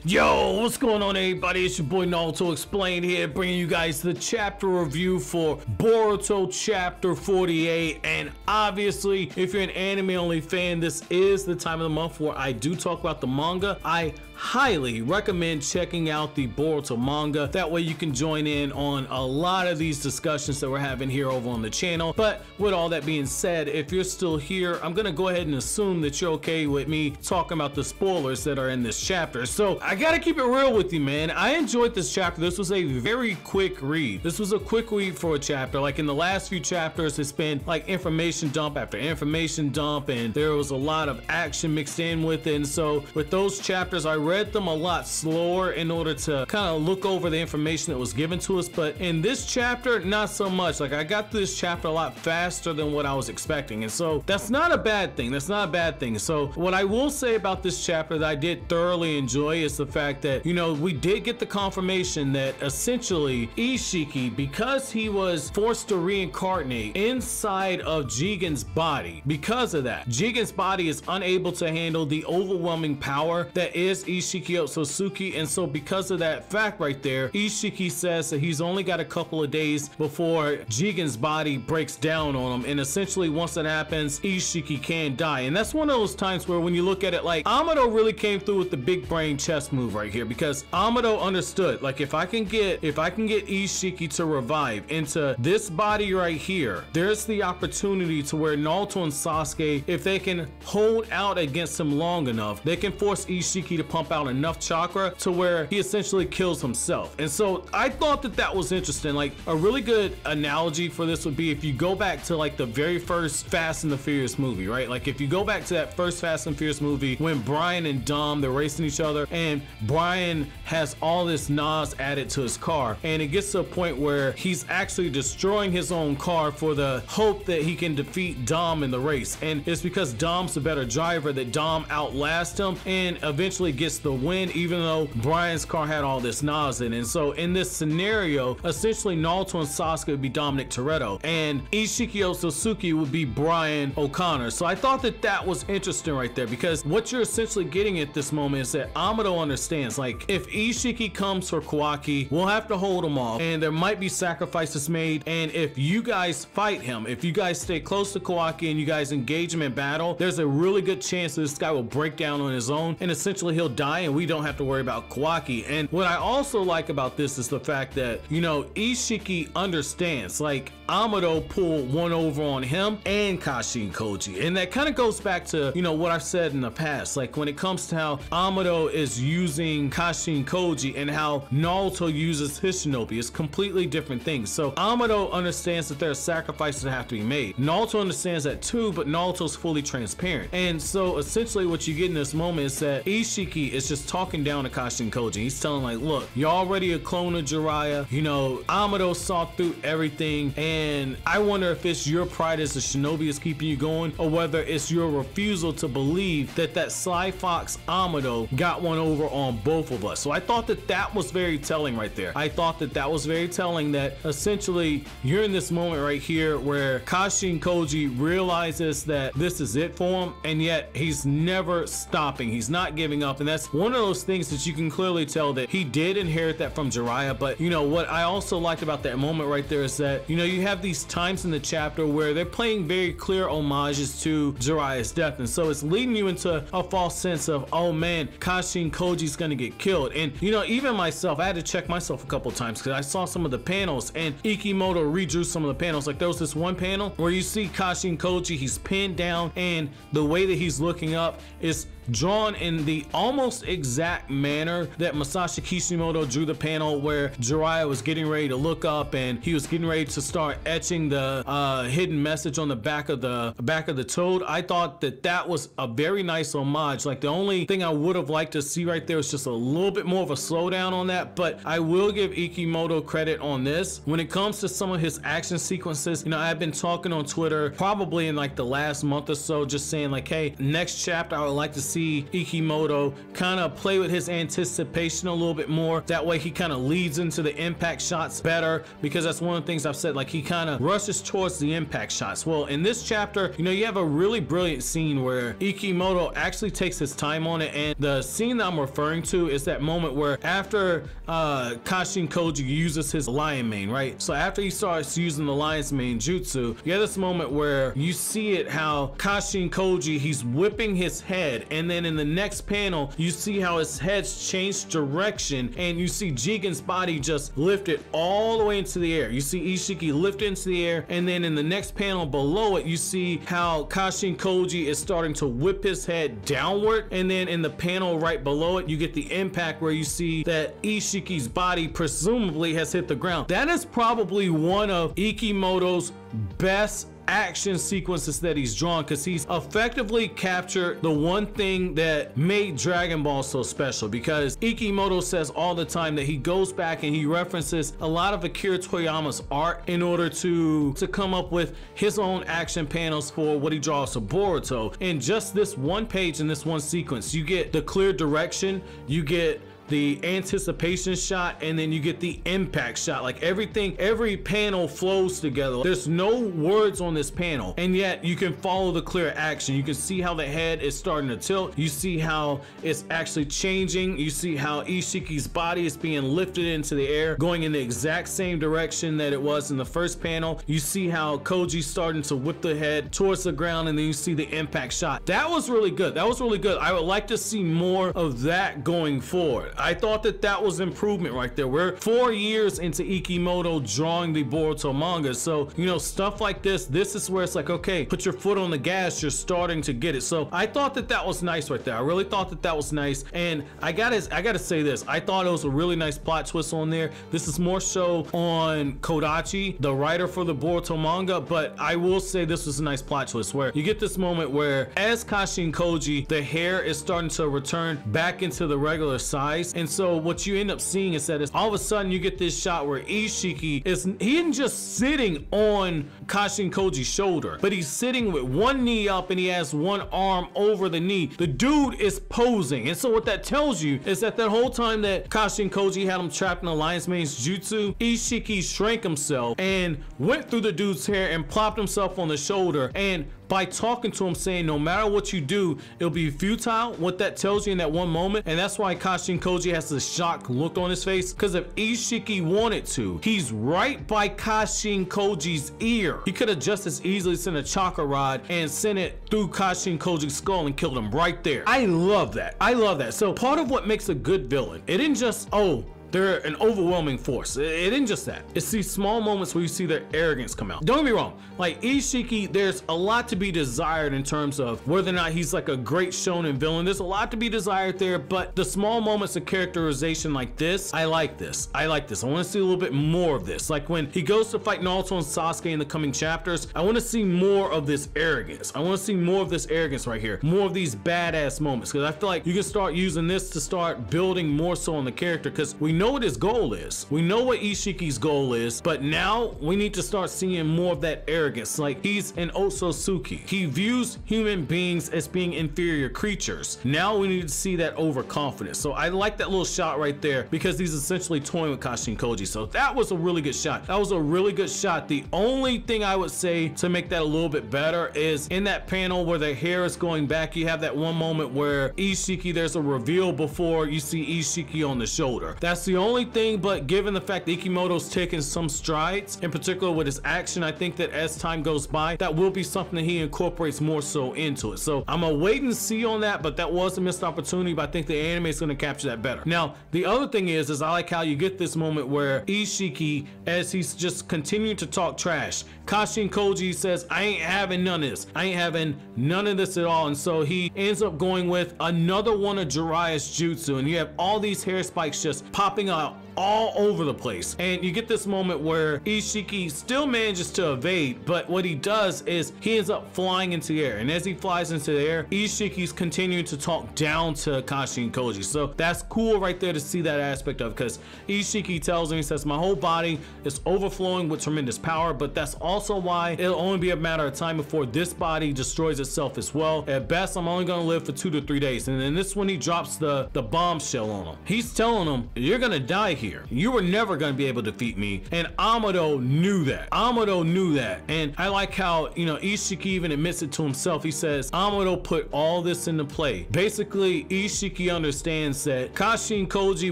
Yo, what's going on, everybody? It's your boy Naruto Explained here, bringing you guys the chapter review for Boruto Chapter 48. And obviously, if you're an anime-only fan, this is the time of the month where I do talk about the manga. I highly recommend checking out the Boruto manga. That way you can join in on a lot of these discussions that we're having here over on the channel. But with all that being said, if you're still here, I'm gonna go ahead and assume that you're okay with me talking about the spoilers that are in this chapter. So I gotta keep it real with you, man. I enjoyed this chapter. This was a very quick read. This was a quick read for a chapter. Like in the last few chapters, it's been like information dump after information dump, and there was a lot of action mixed in with it. And so with those chapters, I read them a lot slower in order to kind of look over the information that was given to us. But in this chapter, not so much. Like I got through this chapter a lot faster than what I was expecting, and so that's not a bad thing. That's not a bad thing. So what I will say about this chapter that I did thoroughly enjoy is the fact that, you know, we did get the confirmation that essentially Ishiki, because he was forced to reincarnate inside of Jigen's body, because of that, Jigen's body is unable to handle the overwhelming power that is Ishiki Otsutsuki. And so because of that fact right there, Ishiki says that he's only got a couple of days before Jigen's body breaks down on him, and essentially once that happens, Ishiki can die. And that's one of those times where when you look at it, like Amado really came through with the big brain chess move right here, because Amado understood, like, if I can get Ishiki to revive into this body right here, there's the opportunity to where Naruto and Sasuke, if they can hold out against him long enough, they can force Ishiki to pump out enough chakra to where he essentially kills himself. And so I thought that that was interesting. Like a really good analogy for this would be if you go back to like the very first Fast and the Furious movie, right? Like if you go back to that first Fast and Furious movie when Brian and Dom, they're racing each other, and Brian has all this NOS added to his car, and it gets to a point where he's actually destroying his own car for the hope that he can defeat Dom in the race. And it's because Dom's the better driver that Dom outlasts him and eventually gets the win, even though Brian's car had all this NOS in it. And so in this scenario, essentially Naruto and Sasuke would be Dominic Toretto, and Ishiki Otsutsuki would be Brian O'Connor. So I thought that that was interesting right there, because what you're essentially getting at this moment is that Amado understands, like, if Ishiki comes for Kawaki, we'll have to hold him off, and there might be sacrifices made, and if you guys fight him, if you guys stay close to Kawaki and you guys engage him in battle, there's a really good chance that this guy will break down on his own, and essentially he'll die, and we don't have to worry about Kawaki. And what I also like about this is the fact that, you know, Ishiki understands, like, Amado pulled one over on him and Kashin Koji, and that kind of goes back to, you know, what I've said in the past, like when it comes to how Amado is using Kashin Koji and how Naruto uses his shinobi. It's completely different things. So Amado understands that there are sacrifices that have to be made. Naruto understands that too, but Naruto's fully transparent. And so essentially what you get in this moment is that Ishiki is just talking down to Kashin Koji. He's telling, like, look, you're already a clone of Jiraiya, you know, Amado saw through everything, and I wonder if it's your pride as a shinobi is keeping you going, or whether it's your refusal to believe that that Sly Fox Amado got one over on both of us. So I thought that that was very telling right there. I thought that that was very telling, that essentially you're in this moment right here where Kashin Koji realizes that this is it for him, and yet he's never stopping. He's not giving up, and that's one of those things that you can clearly tell that he did inherit that from Jiraiya. But you know what I also liked about that moment right there is that, you know, you have these times in the chapter where they're playing very clear homages to Jiraiya's death, and so it's leading you into a false sense of, oh man, Kashin Koji's gonna get killed. And you know, even myself, I had to check myself a couple times because I saw some of the panels and Ikimoto redrew some of the panels. Like there was this one panel where you see Kashin Koji, he's pinned down, and the way that he's looking up is drawn in the almost exact manner that Masashi Kishimoto drew the panel where Jiraiya was getting ready to look up and he was getting ready to start etching the hidden message on the back of the toad. I thought that that was a very nice homage. Like the only thing I would have liked to see right there was just a little bit more of a slowdown on that, but I will give Ikimoto credit on this. When it comes to some of his action sequences, you know, I've been talking on Twitter probably in like the last month or so, just saying like, hey, next chapter I would like to see Ikimoto kind of play with his anticipation a little bit more. That way he kind of leads into the impact shots better, because that's one of the things I've said, like he kind of rushes towards the impact shots. Well, in this chapter, you know, you have a really brilliant scene where Ikimoto actually takes his time on it, and the scene that I'm referring to is that moment where after Kashin Koji uses his lion mane, right? So after he starts using the lion's mane jutsu, you have this moment where you see it how Kashin Koji, he's whipping his head, and then in the next panel you see how his head's changed direction, and you see Jigen's body just lifted all the way into the air. You see Ishiki lift into the air, and then in the next panel below it you see how Kashin Koji is starting to whip his head downward, and then in the panel right below it you get the impact where you see that Ishiki's body presumably has hit the ground. That is probably one of Ikimoto's best action sequences that he's drawn, because he's effectively captured the one thing that made Dragon Ball so special. Because Ikimoto says all the time that he goes back and he references a lot of Akira Toriyama's art in order to come up with his own action panels for what he draws for Boruto. In just this one page, in this one sequence, you get the clear direction, you get the anticipation shot, and then you get the impact shot. Like everything, every panel flows together. There's no words on this panel, and yet you can follow the clear action. You can see how the head is starting to tilt. You see how it's actually changing. You see how Ishiki's body is being lifted into the air, going in the exact same direction that it was in the first panel. You see how Koji's starting to whip the head towards the ground, and then you see the impact shot. That was really good. That was really good. I would like to see more of that going forward. I thought that that was improvement right there. We're 4 years into Ikimoto drawing the Boruto manga, so you know, stuff like this is where it's like, okay, put your foot on the gas, you're starting to get it. So I thought that that was nice right there. I really thought that that was nice, and I gotta say this, I thought it was a really nice plot twist on there. This is more so on Kodachi, the writer for the Boruto manga, but I will say this was a nice plot twist where you get this moment where as Kashin Koji, the hair is starting to return back into the regular size. And so what you end up seeing is that all of a sudden you get this shot where Ishiki he isn't just sitting on Kashin Koji's shoulder, but he's sitting with one knee up and he has one arm over the knee. The dude is posing. And so what that tells you is that whole time that Kashin Koji had him trapped in the lion's mane's jutsu, Ishiki shrank himself and went through the dude's hair and plopped himself on the shoulder, and by talking to him saying no matter what you do, it'll be futile. What that tells you in that one moment, and that's why Kashin Koji has this shocked look on his face, because if Ishiki wanted to, he's right by Kashin Koji's ear. He could have just as easily sent a chakra rod and sent it through Kashin Koji's skull and killed him right there. I love that. I love that. So part of what makes a good villain, it isn't just, oh, they're an overwhelming force. It isn't just that. It's these small moments where you see their arrogance come out. Don't get me wrong, like Ishiki, there's a lot to be desired in terms of whether or not he's like a great shonen villain. There's a lot to be desired there, but the small moments of characterization like this, I like this. I like this. I want to see a little bit more of this. Like when he goes to fight Naruto and Sasuke in the coming chapters, I want to see more of this arrogance. I want to see more of this arrogance right here. More of these badass moments, because I feel like you can start using this to start building more so on the character, because we know what his goal is. We know what Ishiki's goal is, but now we need to start seeing more of that arrogance. Like he's an Otsutsuki. He views human beings as being inferior creatures. Now we need to see that overconfidence. So I like that little shot right there, because he's essentially toying with Kashin Koji. So that was a really good shot. That was a really good shot. The only thing I would say to make that a little bit better is in that panel where the hair is going back, you have that one moment where Ishiki, there's a reveal before you see Ishiki on the shoulder. That's the only thing, but given the fact that Ikimoto's taken some strides, in particular with his action, I think that as time goes by, that will be something that he incorporates more so into it. So I'm gonna wait and see on that, but that was a missed opportunity, but I think the anime is gonna capture that better. Now, the other thing is I like how you get this moment where Ishiki, as he's just continuing to talk trash, Kashin Koji says, I ain't having none of this. I ain't having none of this at all. And so he ends up going with another one of Jiraiya's jutsu, and you have all these hair spikes just popping out all over the place. And you get this moment where Ishiki still manages to evade, but what he does is he ends up flying into the air. And as he flies into the air, Ishiki's continuing to talk down to Kashin Koji. So that's cool right there to see that aspect of, because Ishiki tells him, he says, my whole body is overflowing with tremendous power, but that's also why it'll only be a matter of time before this body destroys itself as well. At best, I'm only gonna live for 2 to 3 days. And then this when he drops the bombshell on him. He's telling him, you're gonna die here. You were never gonna be able to defeat me. And Amado knew that. Amado knew that. And I like how, you know, Ishiki even admits it to himself. He says, Amado put all this into play. Basically, Ishiki understands that Kashin Koji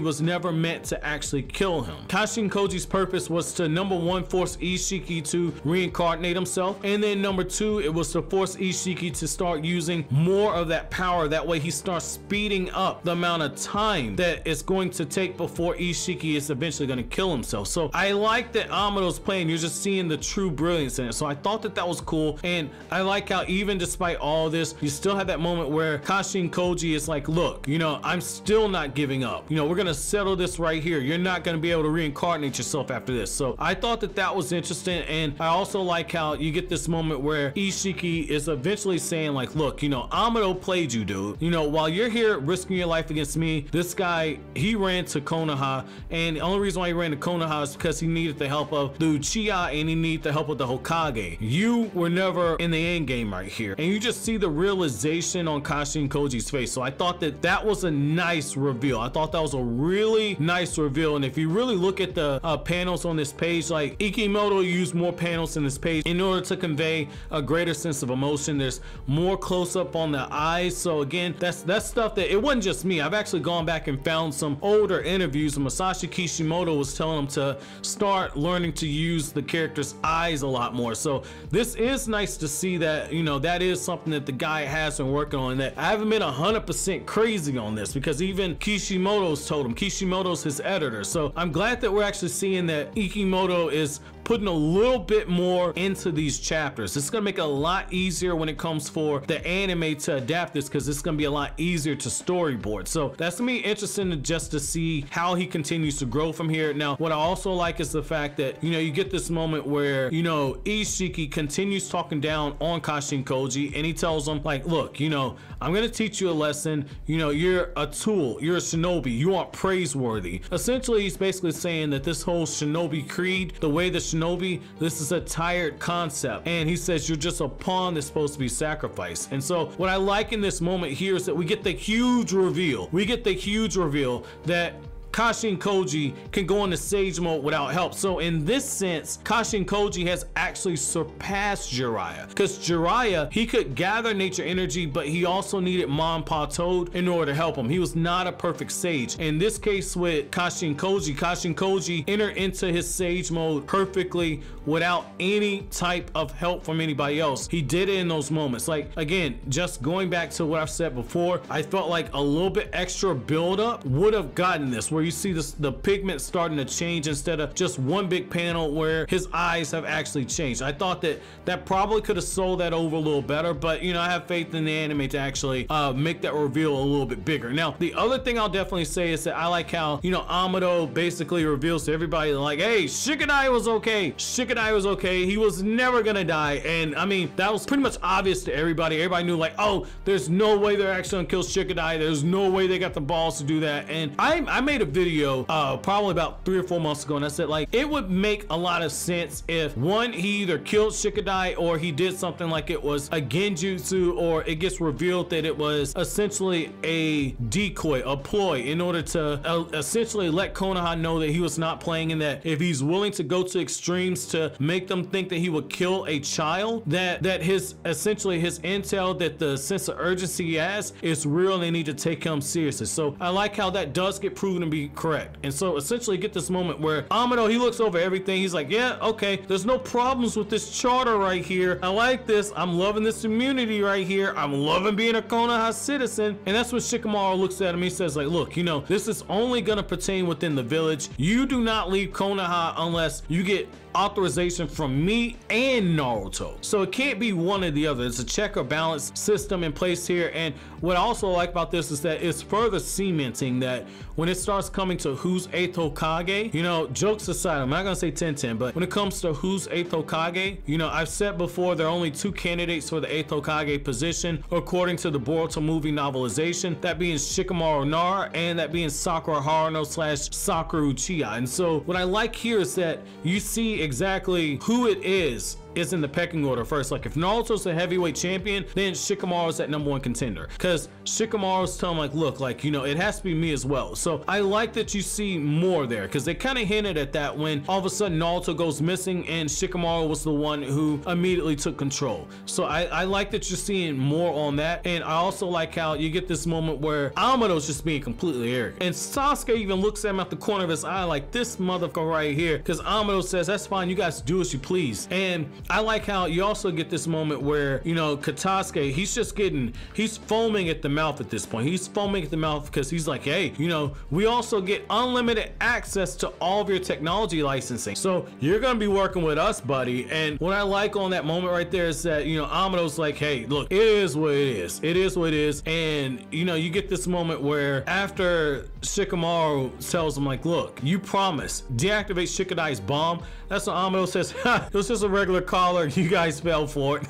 was never meant to actually kill him. Kashin Koji's purpose was to, number one, force Ishiki to reincarnate himself. And then number two, it was to force Ishiki to start using more of that power. That way he starts speeding up the amount of time that it's going to take before Ishiki is eventually going to kill himself. So I like that Amado's playing. You're just seeing the true brilliance in it. So I thought that was cool. And I like how even despite all this, you still have that moment where Kashin Koji is like, look, you know, I'm still not giving up. You know, we're going to settle this right here. You're not going to be able to reincarnate yourself after this. So I thought that was interesting. And I also like how you get this moment where Ishiki is eventually saying like, look, you know, Amado played you, dude. You know, while you're here risking your life against me, this guy, he ran to Konoha, and the only reason why he ran to Konoha is because he needed the help of the Uchiha and he needed the help of the Hokage. You were never in the end game right here. And you just see the realization on Kashin Koji's face. So I thought that was a nice reveal. I thought that was a really nice reveal. And if you really look at the panels on this page, like Ikimoto used more panels in this page in order to convey a greater sense of emotion. There's more close up on the eyes. So again, that's stuff that it wasn't just me. I've actually gone back and found some older interviews. Masashi Kishimoto was telling him to start learning to use the character's eyes a lot more. So this is nice to see that, you know, that is something that the guy has been working on, that I haven't been 100% crazy on this, because even Kishimoto's told him. Kishimoto's his editor. So I'm glad that we're actually seeing that Ikimoto is putting a little bit more into these chapters. It's gonna make it a lot easier when it comes for the anime to adapt this, because it's gonna be a lot easier to storyboard. So that's gonna be interesting just to see how he continues to grow from here. Now, what I also like is the fact that, you know, you get this moment where, you know, Ishiki continues talking down on Kashin Koji, and he tells him like, look, you know, I'm gonna teach you a lesson. You know, you're a tool, you're a shinobi, you aren't praiseworthy. Essentially, he's basically saying that this whole shinobi creed, the way the shinobi, this is a tired concept, and he says you're just a pawn that's supposed to be sacrificed. And so what I like in this moment here is that we get the huge reveal. We get the huge reveal that Kashin Koji can go into Sage Mode without help. So in this sense, Kashin Koji has actually surpassed Jiraiya, because Jiraiya, he could gather nature energy, but he also needed Manpa Toad in order to help him. He was not a perfect sage. In this case with Kashin Koji entered into his Sage Mode perfectly without any type of help from anybody else. He did it in those moments. Like, again, just going back to what I've said before, I felt like a little bit extra buildup would have gotten this, where you see this, the pigment starting to change instead of just one big panel where his eyes have actually changed. I thought that probably could have sold that over a little better, but you know, I have faith in the anime to actually make that reveal a little bit bigger. Now, the other thing I'll definitely say is that I like how, you know, Amado basically reveals to everybody like, hey, Shikadai was okay. Shikadai was okay. He was never gonna die. And I mean, that was pretty much obvious to everybody. Everybody knew like, oh, there's no way they're actually gonna kill Shikadai. There's no way they got the balls to do that. And I made a video probably about 3 or 4 months ago, and I said like, it would make a lot of sense if one, he either killed Shikadai or he did something like it was a genjutsu, or it gets revealed that it was essentially a decoy, a ploy, in order to essentially let Konoha know that he was not playing, and that if he's willing to go to extremes to make them think that he would kill a child, that his essentially his intel, that the sense of urgency he has is real and they need to take him seriously. So I like how that does get proven to be correct. And so essentially get this moment where Amado, he looks over everything, he's like, yeah, okay, there's no problems with this charter right here. I like this. I'm loving this immunity right here. I'm loving being a Konoha citizen. And that's when Shikamaru looks at him. He says like, look, you know, this is only gonna pertain within the village. You do not leave Konoha unless you get authorization from me and Naruto. So it can't be one or the other. It's a check or balance system in place here. And what I also like about this is that it's further cementing that when it starts coming to who's 8th Hokage, you know, jokes aside, I'm not gonna say 10-10, but when it comes to who's 8th Hokage, you know, I've said before there are only 2 candidates for the 8th Hokage position according to the Boruto movie novelization, that being Shikamaru Nara and that being Sakura Haruno / Sakura Uchiha. And so what I like here is that you see exactly who it is in the pecking order first. Like if Naruto's the heavyweight champion, then Shikamaru's that #1 contender, because Shikamaru's telling like, look, like, you know, it has to be me as well. So I like that you see more there, because they kind of hinted at that when all of a sudden Naruto goes missing and Shikamaru was the one who immediately took control. So I like that you're seeing more on that. And I also like how you get this moment where Amado's just being completely arrogant, and Sasuke even looks at him at the corner of his eye like, this motherfucker right here, because Amado says, that's fine, you guys do as you please. And I like how you also get this moment where, you know, Katasuke, he's foaming at the mouth at this point. He's foaming at the mouth because he's like, hey, you know, we also get unlimited access to all of your technology licensing. So you're gonna be working with us, buddy. And what I like on that moment right there is that, you know, Amado's like, hey, look, it is what it is. It is what it is. And, you know, you get this moment where after Shikamaru tells him like, look, you promise, deactivate Shikadai's bomb. That's what Amado says. Ha, it was just a regular collar, you guys fell for it.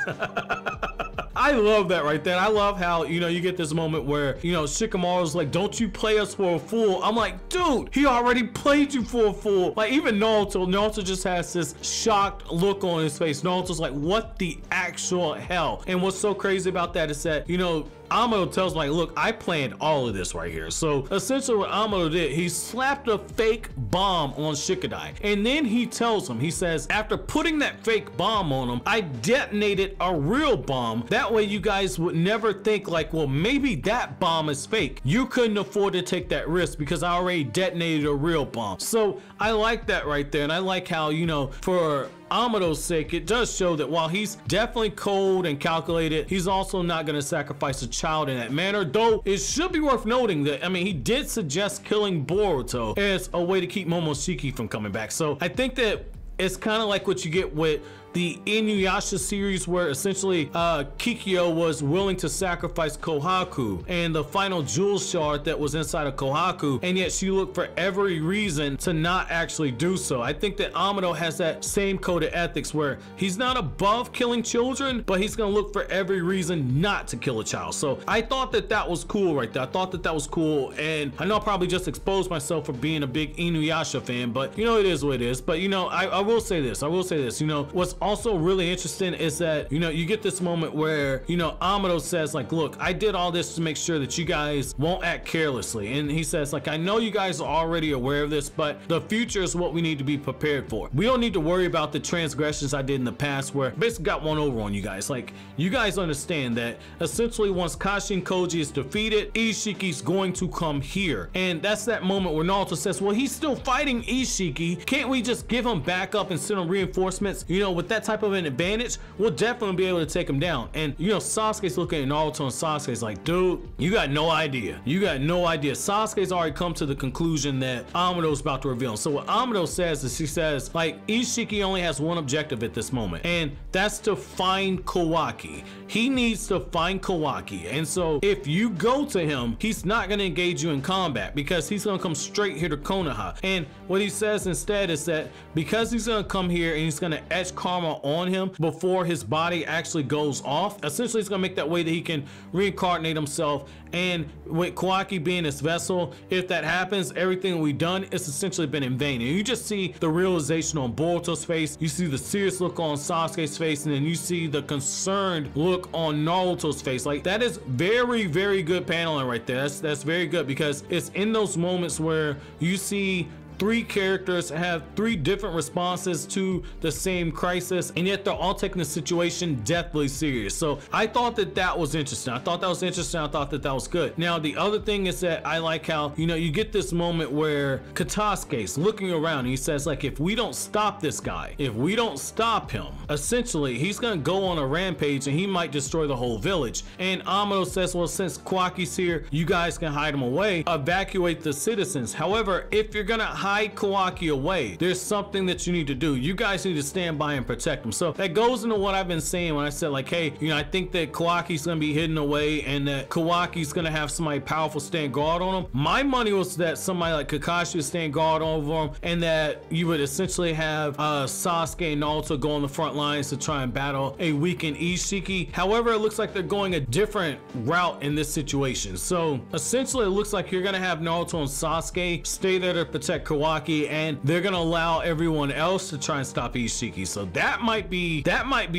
I love that right there. I love how, you know, you get this moment where, you know, Shikamaru's like, don't you play us for a fool. I'm like, dude, he already played you for a fool. Like even Naruto just has this shocked look on his face. Naruto's like, what the actual hell? And what's so crazy about that is that, you know, Amado tells him like, look, I planned all of this right here. So essentially what Amado did, he slapped a fake bomb on Shikadai. And then he tells him, he says, after putting that fake bomb on him, I detonated a real bomb. That way you guys would never think like, well, maybe that bomb is fake. You couldn't afford to take that risk because I already detonated a real bomb. So I like that right there. And I like how, you know, for Amado's sake, it does show that while he's definitely cold and calculated, he's also not going to sacrifice a child in that manner. Though it should be worth noting that, I mean, he did suggest killing Boruto as a way to keep Momoshiki from coming back. So I think that it's kind of like what you get with the Inuyasha series, where essentially Kikyo was willing to sacrifice Kohaku and the final jewel shard that was inside of Kohaku, and yet she looked for every reason to not actually do so. I think that Amado has that same code of ethics where he's not above killing children, but he's gonna look for every reason not to kill a child. So I thought that that was cool right there. I thought that that was cool, and I know I probably just exposed myself for being a big Inuyasha fan, but you know, it is what it is. But you know, I will say this, you know, what's also really interesting is that, you know, you get this moment where, you know, Amado says like, look, I did all this to make sure that you guys won't act carelessly. And he says like, I know you guys are already aware of this, but the future is what we need to be prepared for. We don't need to worry about the transgressions I did in the past where I basically got one over on you guys. Like, you guys understand that essentially once Kashin Koji is defeated, Ishiki's going to come here. And that's that moment where Naruto says, well, he's still fighting Ishiki. Can't we just give him backup and send him reinforcements? You know, with that type of an advantage, we'll definitely be able to take him down. And you know, Sasuke's looking at Naruto, and Sasuke's like, dude, you got no idea. You got no idea. Sasuke's already come to the conclusion that Amado's about to reveal. So what Amado says is, he says like, Ishiki only has one objective at this moment, and that's to find Kawaki. He needs to find Kawaki. And so if you go to him, he's not going to engage you in combat because he's going to come straight here to Konoha. And what he says instead is that because he's going to come here and he's going to etch karma on him before his body actually goes off, essentially it's going to make that way that he can reincarnate himself. And with Kawaki being his vessel, if that happens, everything we've done, it's essentially been in vain. And you just see the realization on Boruto's face, you see the serious look on Sasuke's face, and then you see the concerned look on Naruto's face. Like, that is very, very good paneling right there. That's very good, because it's in those moments where you see three characters have three different responses to the same crisis, and yet they're all taking the situation deathly serious. So I thought that that was interesting. I thought that was interesting. I thought that that was good. Now, the other thing is that I like how, you know, you get this moment where Katasuke's looking around and he says like, if we don't stop this guy, if we don't stop him, essentially he's gonna go on a rampage and he might destroy the whole village. And Amado says, well, since Kawaki's here, you guys can hide him away, evacuate the citizens. However, if you're gonna hide hide Kawaki away, there's something that you need to do. You guys need to stand by and protect him. So that goes into what I've been saying when I said, like, hey, you know, I think that Kawaki's gonna be hidden away and that Kawaki's gonna have somebody powerful stand guard on him. My money was that somebody like Kakashi would stand guard over him, and that you would essentially have Sasuke and Naruto go on the front lines to try and battle a weakened Ishiki. However, it looks like they're going a different route in this situation. So essentially it looks like you're gonna have Naruto and Sasuke stay there to protect Kawaki, and they're gonna allow everyone else to try and stop Ishiki. So that might be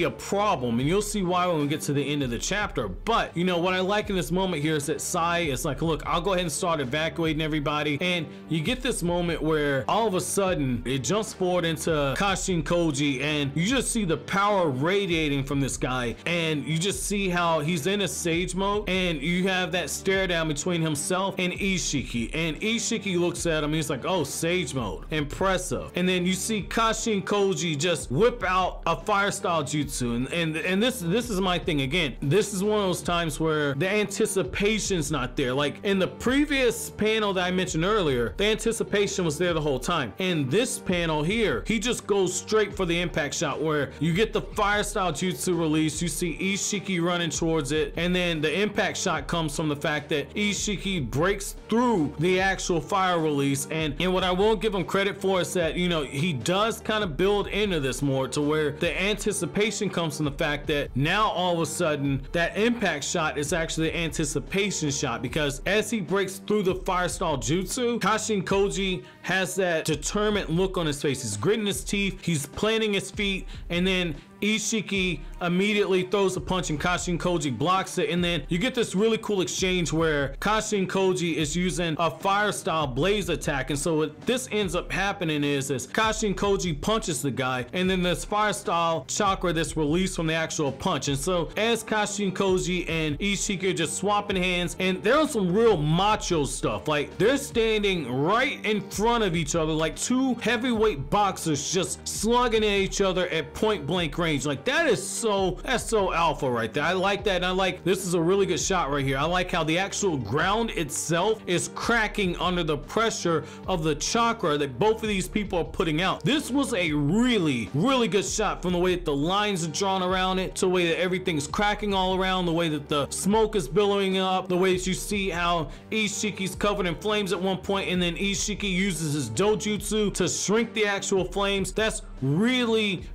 a problem, and you'll see why when we get to the end of the chapter. But you know what I like in this moment here is that Sai is like, look, I'll go ahead and start evacuating everybody, and you get this moment where all of a sudden it jumps forward into Kashin Koji, and you just see the power radiating from this guy, and you just see how he's in a sage mode, and you have that stare down between himself and Ishiki, and Ishiki looks at him, he's like, oh, sage mode, impressive. And then you see Kashin Koji just whip out a fire style jutsu, and this is my thing again. This is one of those times where the anticipation's not there. Like in the previous panel that I mentioned earlier, the anticipation was there the whole time. In this panel here, he just goes straight for the impact shot, where you get the fire style jutsu release, you see Ishiki running towards it, and then the impact shot comes from the fact that Ishiki breaks through the actual fire release. And what I won't give him credit for is that, you know, he does kind of build into this more to where the anticipation comes from the fact that now all of a sudden that impact shot is actually the anticipation shot, because as he breaks through the fire style jutsu, Kashin Koji has that determined look on his face. He's gritting his teeth, he's planting his feet, and then Ishiki immediately throws a punch and Kashin Koji blocks it, and then you get this really cool exchange where Kashin Koji is using a fire style blaze attack. And so what this ends up happening is Kashin Koji punches the guy, and then this fire style chakra that's released from the actual punch. And so as Kashin Koji and Ishiki are just swapping hands, and they're on some real macho stuff, like they're standing right in front of each other like two heavyweight boxers just slugging at each other at point blank range. Like that's so alpha right there. I like that, and I like this is a really good shot right here. I like how the actual ground itself is cracking under the pressure of the chakra that both of these people are putting out. This was a really good shot, from the way that the lines are drawn around it, to the way that everything's cracking all around, the way that the smoke is billowing up, the way that you see how Ishiki's covered in flames at one point, and then Ishiki uses his dojutsu to shrink the actual flames. That's really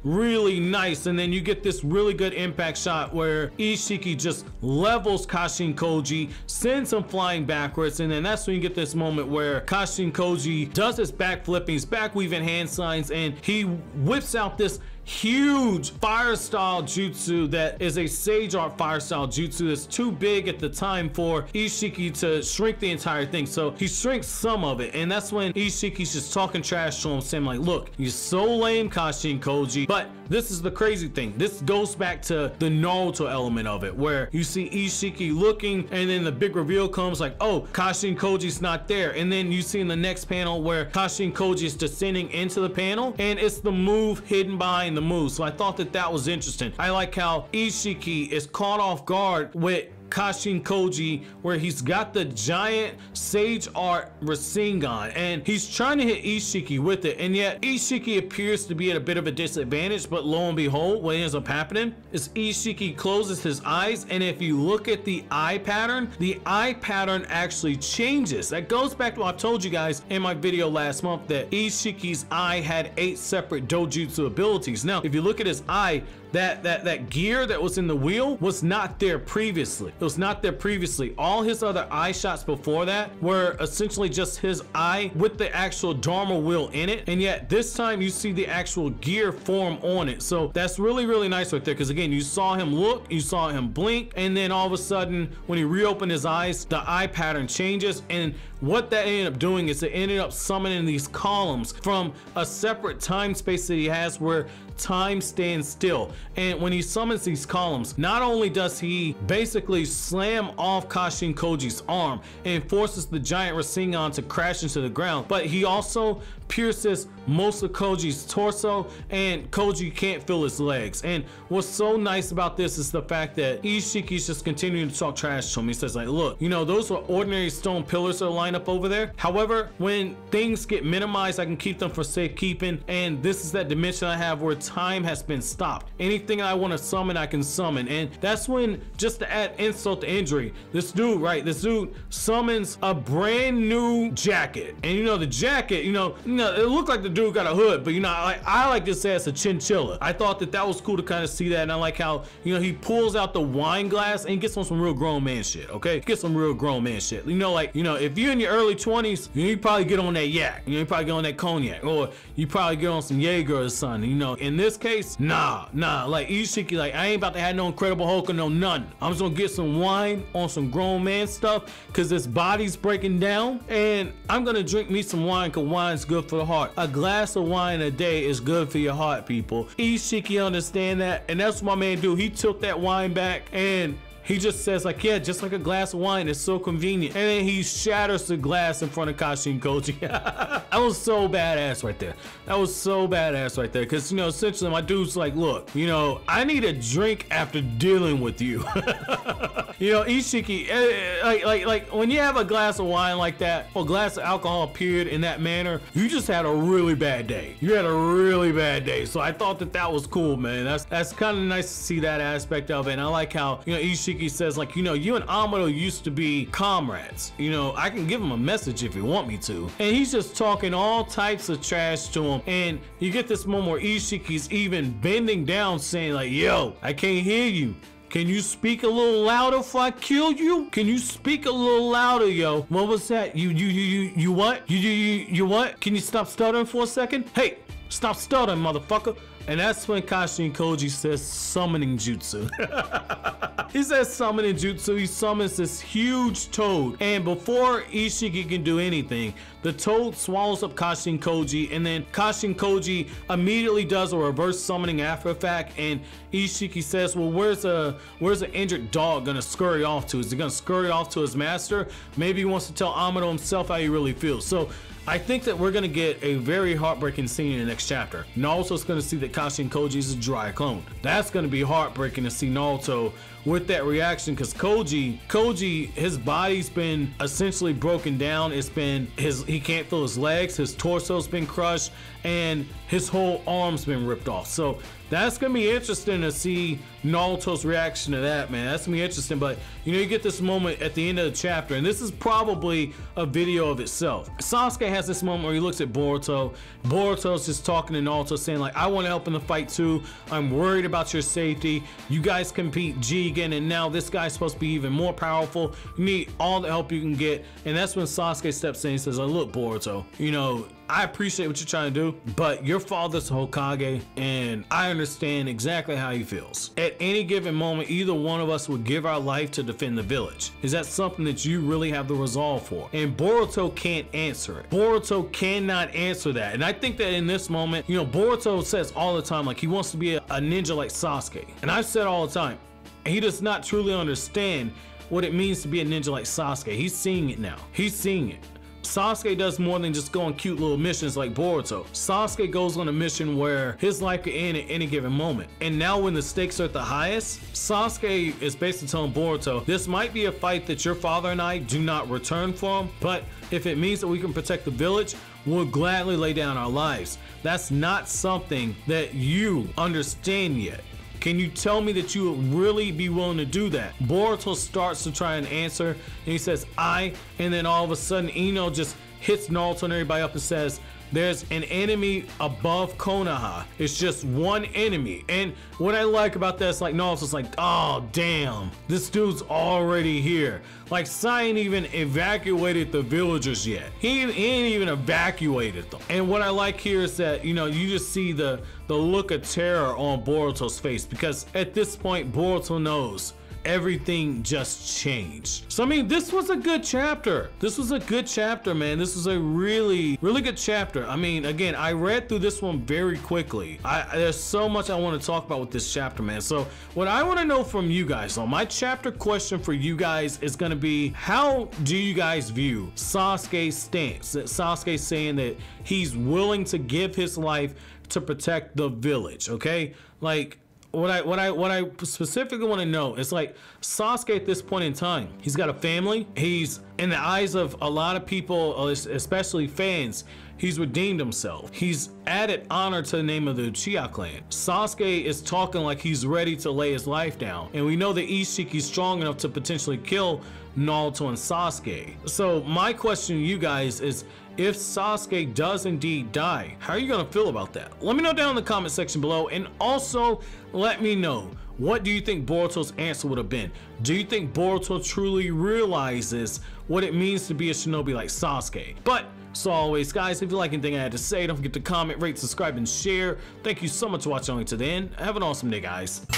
nice. And then you get this really good impact shot where Ishiki just levels Kashin Koji, sends him flying backwards, and then that's when you get this moment where Kashin Koji does his backflip, he's back weaving hand signs, and he whips out this huge fire style jutsu that is a sage art fire style jutsu that's too big at the time for Ishiki to shrink the entire thing. So he shrinks some of it, and that's when Ishiki's just talking trash to him, saying like, look, you're so lame, Kashin Koji. But this is the crazy thing, this goes back to the Naruto element of it, where you see Ishiki looking, and then the big reveal comes like, oh, Kashin Koji's not there. And then you see in the next panel where Kashin Koji is descending into the panel, and it's the move hidden behind the move. So I thought that was interesting. I like how Ishiki is caught off guard with Kashin Koji, where he's got the giant sage art Rasengan, and he's trying to hit Ishiki with it, and yet Ishiki appears to be at a bit of a disadvantage. But lo and behold, what ends up happening is Ishiki closes his eyes, and if you look at the eye pattern actually changes. That goes back to what I told you guys in my video last month, that Ishiki's eye had 8 separate dojutsu abilities. Now if you look at his eye, that gear that was in the wheel was not there previously. It was not there previously. All his other eye shots before that were essentially just his eye with the actual Dharma wheel in it, and yet this time you see the actual gear form on it. So that's really nice right there, because again, you saw him look, you saw him blink, and then all of a sudden when he reopened his eyes, the eye pattern changes. And what that ended up doing is it ended up summoning these columns from a separate time space that he has where time stands still. And when he summons these columns, not only does he basically slam off Kashin Koji's arm and forces the giant Rasengan to crash into the ground, but he also pierces most of Koji's torso, and Koji can't feel his legs. And what's so nice about this is the fact that Ishiki's just continuing to talk trash to him. He says like, look, you know, those are ordinary stone pillars that are lined up over there. However, when things get minimized, I can keep them for safekeeping, and this is that dimension I have where time has been stopped. Anything I want to summon, I can summon. And that's when, just to add insult to injury, this dude summons a brand new jacket. And you know, the jacket, you know, it looked like the dude got a hood, but you know, I like to say it's a chinchilla. I thought that was cool to kind of see that, and I like how, you know, he pulls out the wine glass and gets on some real grown man shit, okay? Get some real grown man shit. You know, like, you know, if you're in your early 20s, you probably get on that yak, you probably get on that cognac, or you probably get on some Jaeger or something, you know. In this case, nah, like Ishiki, like, I ain't about to have no Incredible Hulk or no none. I'm just gonna get some wine on some grown man stuff, cause this body's breaking down, and I'm gonna drink me some wine, cause wine's good for the heart. A glass of wine a day is good for your heart, people. Ishiki understand that, and that's what my man do. He took that wine back, and he just says like, yeah, just like a glass of wine, it's so convenient. And then he shatters the glass in front of Kashin Koji. That was so badass right there. That was so badass right there. Cause you know, essentially my dude's like, look, you know, I need a drink after dealing with you. You know, Ishiki, like when you have a glass of wine like that, or a glass of alcohol period in that manner, you just had a really bad day. You had a really bad day. So I thought that was cool, man. That's kind of nice to see that aspect of it. And I like how, you know, Ishiki says like, you know, you and Amado used to be comrades. You know, I can give him a message if you want me to. And he's just talking all types of trash to him. And you get this moment where Ishiki's even bending down saying like, yo, I can't hear you. Can you speak a little louder before I kill you? Can you speak a little louder, yo? What was that? You what? You what? Can you stop stuttering for a second? Hey, stop stuttering, motherfucker. And that's when Kashin Koji says summoning jutsu. He says summoning jutsu. He summons this huge toad. And before Ishiki can do anything, the toad swallows up Kashin Koji, and then Kashin Koji immediately does a reverse summoning after the fact. And Ishiki says, well, where's an injured dog gonna scurry off to? Is he gonna scurry off to his master? Maybe he wants to tell Amado himself how he really feels. So I think that we're gonna get a very heartbreaking scene in the next chapter. Naruto's gonna see that Kashin Koji is a dry clone. That's gonna be heartbreaking to see Naruto with that reaction, because Koji, his body's been essentially broken down. He can't feel his legs, his torso's been crushed, and his whole arm's been ripped off. So that's gonna be interesting to see Naruto's reaction to that, man. That's gonna be interesting. But you know, you get this moment at the end of the chapter, and this is probably a video of itself. Sasuke has this moment where he looks at Boruto. Boruto's just talking to Naruto, saying like, I want to help in the fight too. I'm worried about your safety. You guys compete Jigen, and now this guy's supposed to be even more powerful. You need all the help you can get. And that's when Sasuke steps in and says, oh, look, Boruto, you know, I appreciate what you're trying to do, but your father's Hokage, and I understand exactly how he feels. At any given moment, either one of us would give our life to defend the village. Is that something that you really have the resolve for? And Boruto can't answer it. Boruto cannot answer that. And I think that in this moment, you know, Boruto says all the time, like, he wants to be a ninja like Sasuke. And I've said all the time, he does not truly understand what it means to be a ninja like Sasuke. He's seeing it now. He's seeing it. Sasuke does more than just go on cute little missions like Boruto. Sasuke goes on a mission where his life could end at any given moment. And now when the stakes are at the highest, Sasuke is basically telling Boruto, this might be a fight that your father and I do not return from, but if it means that we can protect the village, we'll gladly lay down our lives. That's not something that you understand yet. Can you tell me that you would really be willing to do that? Boruto starts to try and answer, and he says, and then all of a sudden, Ino just hits Naruto and everybody up and says, there's an enemy above Konoha. It's just one enemy. And what I like about that is like Naruto's like, oh damn, this dude's already here. Like Sai ain't even evacuated the villagers yet. He ain't even evacuated them. And what I like here is that, you know, you just see the look of terror on Boruto's face, because at this point Boruto knows everything just changed. So I mean, this was a good chapter. This was a good chapter, man. This was a really good chapter. I mean, again, I read through this one very quickly. There's so much I want to talk about with this chapter, man. So what I want to know from you guys, so my chapter question for you guys is going to be, how do you guys view Sasuke's stance? That Sasuke saying that he's willing to give his life to protect the village, okay? Like, what I specifically want to know is, like, Sasuke at this point in time, he's got a family. He's, in the eyes of a lot of people, especially fans, he's redeemed himself. He's added honor to the name of the Uchiha clan. Sasuke is talking like he's ready to lay his life down. And we know that Ishiki's strong enough to potentially kill Naruto and Sasuke. So my question to you guys is, if Sasuke does indeed die, how are you gonna feel about that? Let me know down in the comment section below, and also let me know, what do you think Boruto's answer would have been? Do you think Boruto truly realizes what it means to be a shinobi like Sasuke? But as always, guys, if you like anything I had to say, don't forget to comment, rate, subscribe, and share. Thank you so much for watching only to the end. Have an awesome day, guys.